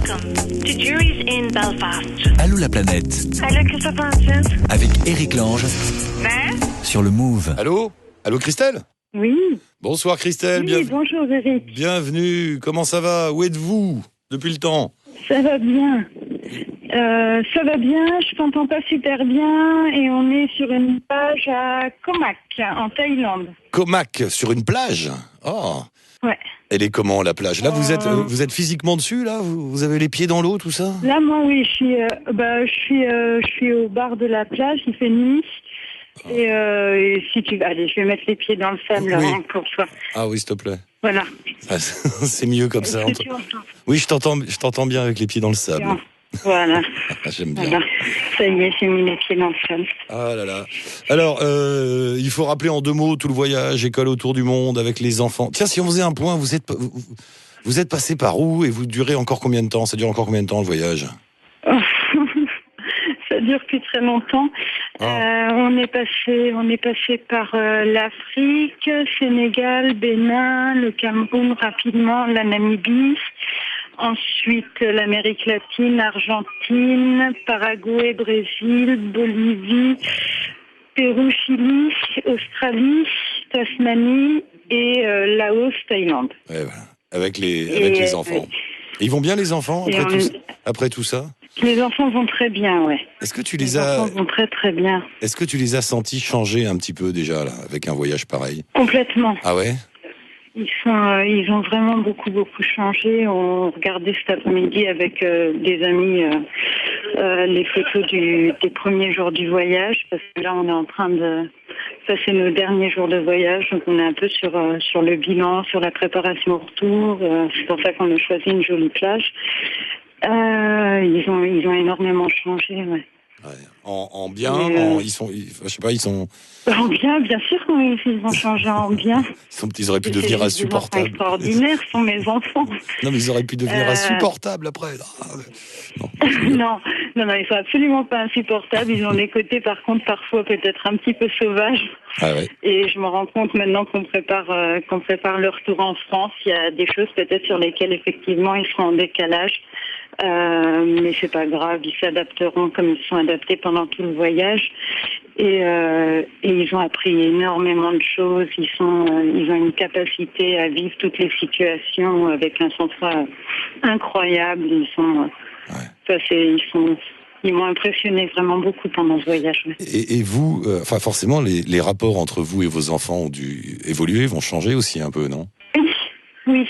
Welcome to Jury's in Belfast. Allô la planète. Allô Christophe Francis. Avec Éric Lange Ben? sur le Move. Allô Christelle? Oui. Bonsoir Christelle, Oui, bonjour Eric. bienvenue. Comment ça va? Où êtes-vous depuis le temps? Ça va bien. Ça va bien, je t'entends pas super bien et on est sur une plage à Koh Mak, en Thaïlande. Koh Mak, sur une plage? Oh. Ouais. Elle est comment la plage? Là vous êtes physiquement dessus là? Vous avez les pieds dans l'eau, tout ça? Là, moi, oui, je suis au bar de la plage, il fait nuit. Et si tu allez, je vais mettre les pieds dans le sable Oui. pour toi. Ah oui, s'il te plaît. Voilà. Ah, c'est mieux comme ça. Est-ce que tu entends? Oui, je t'entends bien avec les pieds dans le sable. Voilà. Ah, j'aime bien. Voilà. Ça y est, j'ai mis les pieds dans le sable. Ah là là. Alors, il faut rappeler en 2 mots tout le voyage, école autour du monde avec les enfants. Tiens, si on faisait un point, vous êtes passé par où et vous durez encore combien de temps? Ça dure encore combien de temps le voyage? Ça dure plus très longtemps. On est passé par l'Afrique, Sénégal, Bénin, le Cameroun rapidement, la Namibie. Ensuite, l'Amérique latine, Argentine, Paraguay, Brésil, Bolivie, Pérou, Chili, Australie, Tasmanie et Laos, Thaïlande. Ouais, voilà. Avec les enfants. Et ils vont bien les enfants après tout ça? Les enfants vont très bien, ouais. Est-ce que tu Les enfants vont très très bien. Est-ce que tu les as sentis changer un petit peu déjà là, avec un voyage pareil? Complètement. Ah ouais? Ils ont vraiment beaucoup changé. On regardait cet après-midi avec des amis les photos des premiers jours du voyage, parce que là on est en train de passer nos derniers jours de voyage, donc on est un peu sur le bilan, sur la préparation au retour. C'est pour ça qu'on a choisi une jolie plage. Ils ont énormément changé, ouais. Ouais. En bien, ils sont. En bien, bien sûr qu'ils ont changé en bien. Ils auraient pu devenir insupportables. Ils sont extraordinaires, sont mes enfants. Non, mais ils auraient pu devenir insupportables après. Non, ils sont absolument pas insupportables. Ils ont des côtés, par contre, parfois peut-être un petit peu sauvages. Ah ouais. Et je me rends compte maintenant qu'on prépare le retour en France. Il y a des choses peut-être sur lesquelles effectivement ils seront en décalage. Mais c'est pas grave, ils s'adapteront comme ils sont adaptés pendant tout le voyage. Et ils ont appris énormément de choses. Ils ont une capacité à vivre toutes les situations avec un sang-froid incroyable. Ils m'ont impressionné vraiment beaucoup pendant ce voyage. Et vous, forcément, les rapports entre vous et vos enfants ont dû évoluer, vont changer aussi un peu, non? Oui.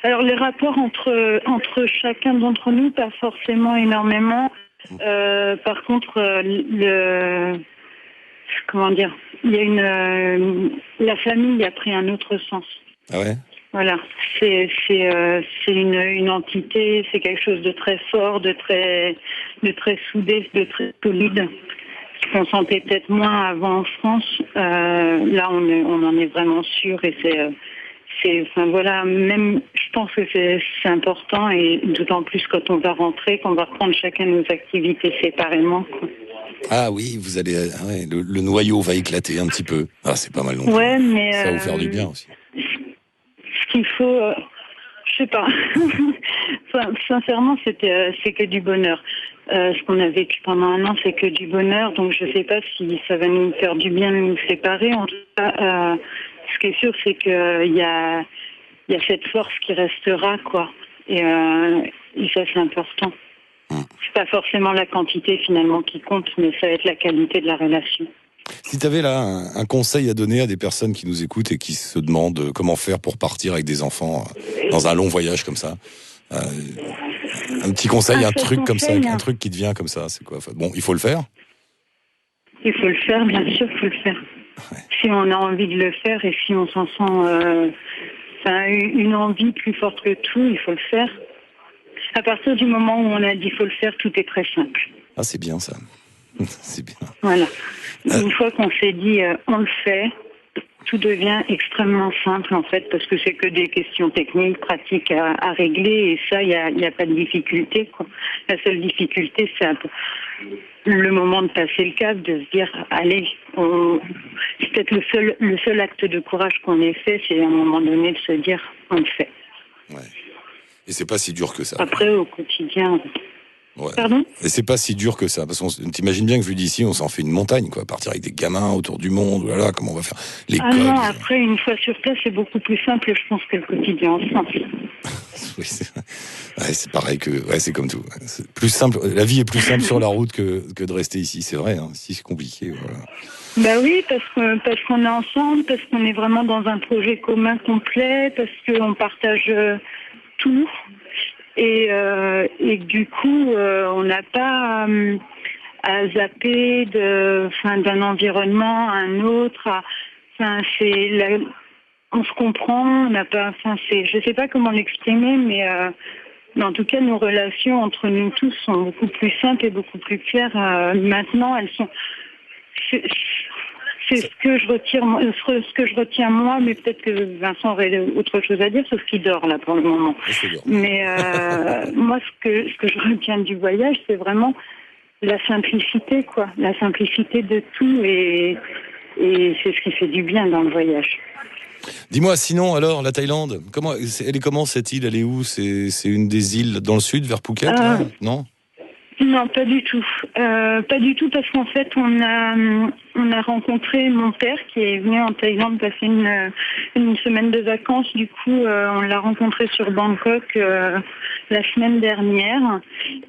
Alors les rapports entre chacun d'entre nous, pas forcément énormément. Par contre, il y a la famille a pris un autre sens. Ah ouais. Voilà, c'est une entité, c'est quelque chose de très fort, de très soudé, de très solide. On sentait peut-être moins avant en France. Là, on en est vraiment sûr et même je pense que c'est important, et d'autant plus quand on va rentrer, qu'on va reprendre chacun nos activités séparément, quoi. Ah oui, vous allez, le noyau va éclater un petit peu. Ah, c'est pas mal non plus. Ouais, mais ça va vous faire du bien aussi. Ce qu'il faut, je sais pas. Sincèrement, c'est que du bonheur. Ce qu'on a vécu pendant 1 an, c'est que du bonheur. Donc je sais pas si ça va nous faire du bien de nous séparer. En tout cas, ce qui est sûr, c'est que il y a cette force qui restera, quoi. Et ça, c'est important. C'est pas forcément la quantité finalement qui compte, mais ça va être la qualité de la relation. Si tu avais là un conseil à donner à des personnes qui nous écoutent et qui se demandent comment faire pour partir avec des enfants dans un long voyage comme ça, un petit conseil, un truc comme ça, un truc qui te vient comme ça, c'est quoi? Bon, il faut le faire. Il faut le faire, bien sûr, il faut le faire. Ouais. Si on a envie de le faire et si on s'en sent une envie plus forte que tout, il faut le faire. À partir du moment où on a dit il faut le faire, tout est très simple. Ah, c'est bien ça. C'est bien. Voilà. Une fois qu'on s'est dit on le fait, tout devient extrêmement simple en fait, parce que c'est que des questions techniques, pratiques à régler, et ça, il y a pas de difficulté, quoi. La seule difficulté, c'est un peu le moment de passer le cap, de se dire allez, c'est peut-être le seul acte de courage qu'on ait fait, c'est à un moment donné de se dire on le fait. Ouais. Et c'est pas si dur que ça. Après, au quotidien... Ouais. Pardon ? Et c'est pas si dur que ça, parce qu'on t'imagine bien que vu d'ici, on s'en fait une montagne, quoi. Partir avec des gamins autour du monde, voilà, comment on va faire l'école. Ah non, après, une fois sur place, c'est beaucoup plus simple, je pense, que le quotidien en France. Oui, c'est pareil que, c'est comme tout. C'est plus simple, la vie est plus simple sur la route que de rester ici, c'est vrai, hein. Ici, c'est compliqué, voilà. Bah oui, parce qu'on est ensemble, parce qu'on est vraiment dans un projet commun complet, parce qu'on partage tout. Et du coup, on n'a pas à zapper d'un environnement à un autre. On se comprend. On n'a pas. Je sais pas comment l'exprimer, mais en tout cas, nos relations entre nous tous sont beaucoup plus simples et beaucoup plus claires. Maintenant, elles sont. C'est ce que je retiens moi, mais peut-être que Vincent aurait autre chose à dire, sauf qu'il dort là pour le moment. Mais moi, ce que je retiens du voyage, c'est vraiment la simplicité, quoi, la simplicité de tout, et c'est ce qui fait du bien dans le voyage. Dis-moi, sinon, alors, la Thaïlande, elle est comment cette île? Elle est où? C'est une des îles dans le sud, vers Phuket, là, non? Non, pas du tout. Pas du tout, parce qu'en fait, on a rencontré mon père qui est venu en Thaïlande passer une semaine de vacances. Du coup, on l'a rencontré sur Bangkok la semaine dernière.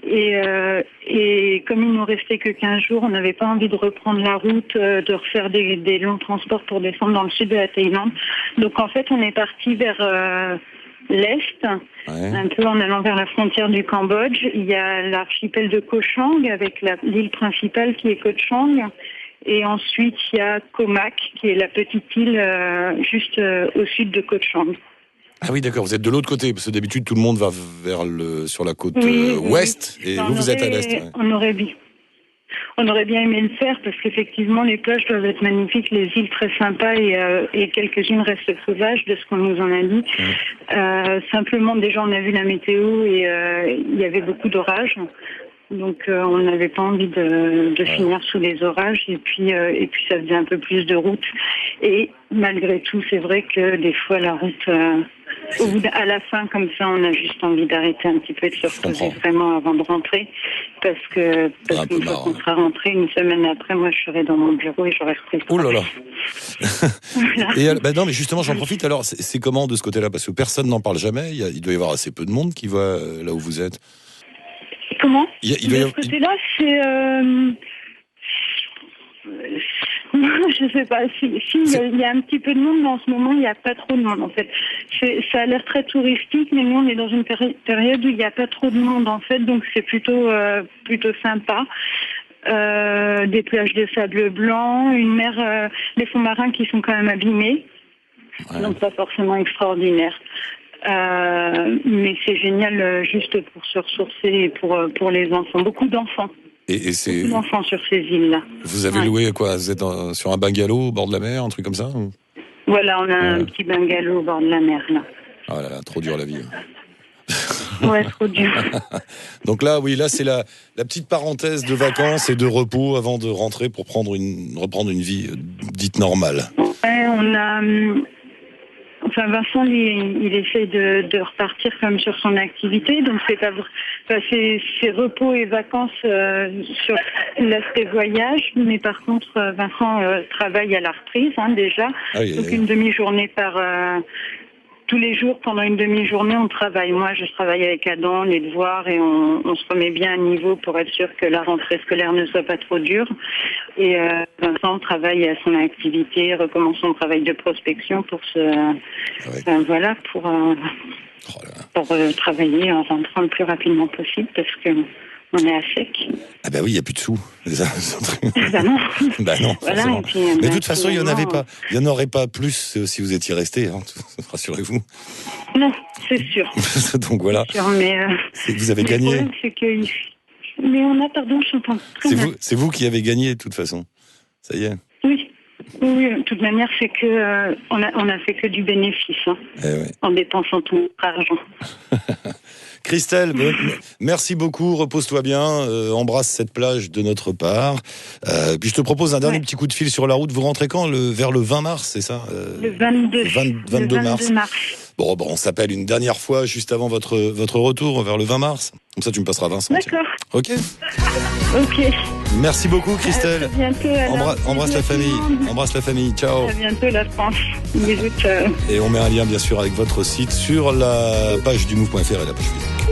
Et comme il nous restait que 15 jours, on n'avait pas envie de reprendre la route, de refaire des longs transports pour descendre dans le sud de la Thaïlande. Donc, en fait, on est parti vers... l'Est, un peu en allant vers la frontière du Cambodge. Il y a l'archipel de Koh Chang avec l'île principale qui est Koh Chang. Et ensuite, il y a Koh Mak qui est la petite île juste au sud de Koh Chang. Ah oui, d'accord, vous êtes de l'autre côté, parce que d'habitude, tout le monde va sur la côte ouest, et vous êtes à l'est. Ouais. On aurait bien aimé le faire parce qu'effectivement les plages doivent être magnifiques, les îles très sympas et quelques-unes restent sauvages de ce qu'on nous en a dit. Simplement déjà on a vu la météo et il y avait beaucoup d'orages. Donc on n'avait pas envie de finir sous les orages et puis ça faisait un peu plus de route. Et malgré tout, c'est vrai que des fois la route, à la fin comme ça, on a juste envie d'arrêter un petit peu, de se reposer vraiment avant de rentrer, parce qu'une fois qu'on sera rentré, une semaine après, moi je serai dans mon bureau et j'aurai repris le travail. Oh là là. Et non, mais justement, j'en profite. Alors, c'est comment de ce côté-là? Parce que personne n'en parle jamais. Il doit y avoir assez peu de monde qui va là où vous êtes. Comment? De ce côté-là, c'est... je sais pas. Il y a un petit peu de monde, mais en ce moment, il n'y a pas trop de monde, en fait. Ça a l'air très touristique, mais nous, on est dans une période où il n'y a pas trop de monde, en fait, donc c'est plutôt sympa. Des plages de sable blanc, une mer, les fonds marins qui sont quand même abîmés, donc pas forcément extraordinaire. Mais c'est génial juste pour se ressourcer et pour les enfants. Beaucoup d'enfants. Beaucoup d'enfants sur ces îles-là. Vous avez loué quoi? Vous êtes sur un bungalow au bord de la mer, un truc comme ça? Voilà, on a un petit bungalow au bord de la mer, là. Oh là là, trop dur la vie. Ouais, trop dur. Donc là, c'est la petite parenthèse de vacances et de repos avant de rentrer pour reprendre une vie dite normale. Ouais, on a... Enfin, Vincent, il essaie de repartir comme sur son activité, donc c'est repos et vacances sur l'aspect voyage, mais par contre, Vincent travaille à la reprise déjà, donc une demi-journée tous les jours, pendant une demi-journée, on travaille. Moi, je travaille avec Adam, les devoirs, et on se remet bien à niveau pour être sûr que la rentrée scolaire ne soit pas trop dure. Et Vincent travaille à son activité, recommence son travail de prospection pour travailler en rentrant le plus rapidement possible, parce que on est à sec. Ah bah oui, il n'y a plus de sous. Bah non. Bah non, voilà, forcément. Mais de toute façon, il n'y en aurait pas plus si vous étiez resté, hein, rassurez-vous. Non, c'est sûr. Donc voilà. C'est sûr, mais vous avez gagné. Le problème, c'est que... Mais on a, pardon, je t'entends. C'est vous qui avez gagné, de toute façon. Ça y est. Oui. Oui, de toute manière, c'est que on a fait que du bénéfice, hein, en dépensant tout notre argent. Christelle, merci beaucoup, repose-toi bien, embrasse cette plage de notre part. Puis je te propose un dernier petit coup de fil sur la route. Vous rentrez quand vers le 20 mars, c'est ça Le 22. 22 mars. Bon, on s'appelle une dernière fois juste avant votre retour vers le 20 mars. Comme ça, tu me passeras Vincent. D'accord. Ok. Ok. Merci beaucoup, Christelle. À bientôt. Embrasse la famille. Embrasse la famille. Ciao. À bientôt, la France. Bisous, ciao. Et on met un lien, bien sûr, avec votre site sur la page du move.fr et la page Facebook.